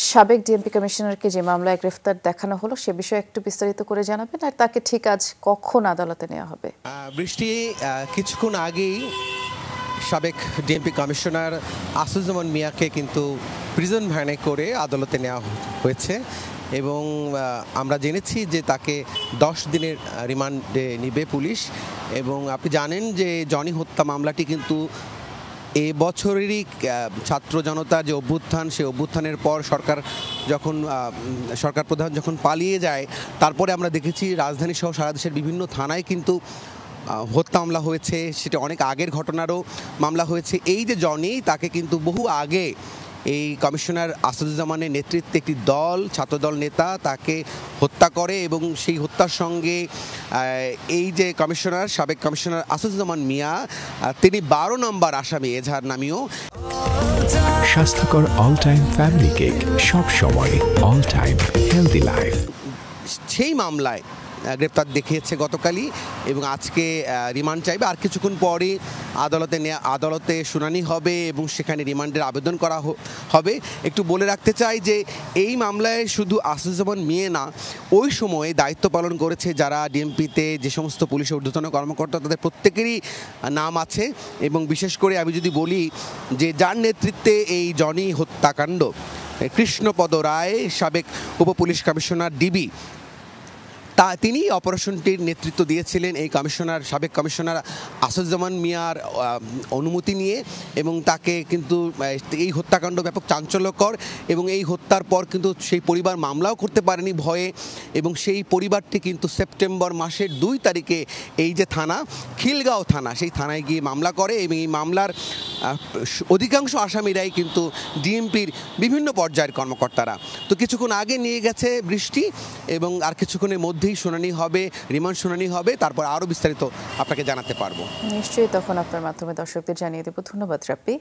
সাবেক ডিএমপি কমিশনারকে যে মামলায় গ্রেফতার দেখানো হলো সে বিষয়ে একটু বিস্তারিত করে জানাবেন, আর তাকে ঠিক আজ কখন আদালতে নেওয়া হবে? বৃষ্টি, কিছুক্ষণ আগেই সাবেক ডিএমপি কমিশনার আসুজ্জামান মিয়াকে কিন্তু প্রিজন ভ্যানে করে আদালতে নেওয়া হয়েছে এবং আমরা জেনেছি যে তাকে 10 দিনের রিমান্ডে নিবে পুলিশ। এবং আপনি জানেন যে জনি হত্যা মামলাটি কিন্তু এ বছরেরই ছাত্র জনতার যে অভ্যুত্থান, সেই অভ্যুত্থানের পর সরকার প্রধান যখন পালিয়ে যায়, তারপরে আমরা দেখেছি রাজধানী সহ সারা দেশের বিভিন্ন থানায় কিন্তু হত্যা মামলা হয়েছে। সেটা অনেক আগের ঘটনারও মামলা হয়েছে। এই যে জনি, তাকে কিন্তু বহু আগে এই কমিশনার আসাদুজ্জামানের নেতৃত্বে একটি দল, ছাত্রদল নেতা তাকে হত্যা করে এবং সেই হত্যার সঙ্গে এই যে সাবেক কমিশনার আসাদুজ্জামান মিয়া, তিনি 12 নম্বর আসামি এজাহার নামীয়। স্বাস্থ্যকর অল টাইম ফ্যামিলি কেক, সব সময় অল টাইম হেলদি লাইফ, সেই মামলায় গ্রেপ্তার দেখিয়েছে গতকালই এবং আজকে রিমান্ড চাইবে। আর কিছুক্ষণ পরই আদালতে শুনানি হবে এবং সেখানে রিমান্ডের আবেদন করা হবে। একটু বলে রাখতে চাই যে এই মামলায় শুধু আসুজ্জামান মিয়া না, ওই সময়ে দায়িত্ব পালন করেছে যারা ডিএমপিতে যে সমস্ত পুলিশের ঊর্ধ্বতন কর্মকর্তা, তাদের প্রত্যেকেরই নাম আছে। এবং বিশেষ করে আমি যদি বলি যে যার নেতৃত্বে এই জনি হত্যাকাণ্ড, কৃষ্ণপদ রায়, সাবেক উপপুলিশ কমিশনার ডিবি, তিনি অপারেশনটির নেতৃত্ব দিয়েছিলেন এই সাবেক কমিশনার আসুজ্জামান মিয়ার অনুমতি নিয়ে। এবং তাকে কিন্তু এই হত্যাকাণ্ড ব্যাপক চাঞ্চল্যকর এবং এই হত্যার পর কিন্তু সেই পরিবার মামলাও করতে পারেনি ভয়ে। এবং সেই পরিবারটি কিন্তু সেপ্টেম্বর মাসের 2 তারিখে এই যে থানা, খিলগাঁও থানা, সেই থানায় গিয়ে মামলা করে এবং এই মামলার অধিকাংশ আসামিরাই কিন্তু ডিএমপির বিভিন্ন পর্যায়ের কর্মকর্তারা। তো কিছুক্ষণ আগে নিয়ে গেছে বৃষ্টি এবং আর কিছুক্ষণের মধ্যেই শুনানি হবে, রিমান্ড শুনানি হবে, তারপর আরও বিস্তারিত আপনাকে জানাতে পারবো। নিশ্চয়ই তখন আপনার মাধ্যমে দর্শকদের জানিয়ে দেব। ধন্যবাদ রাব্বি।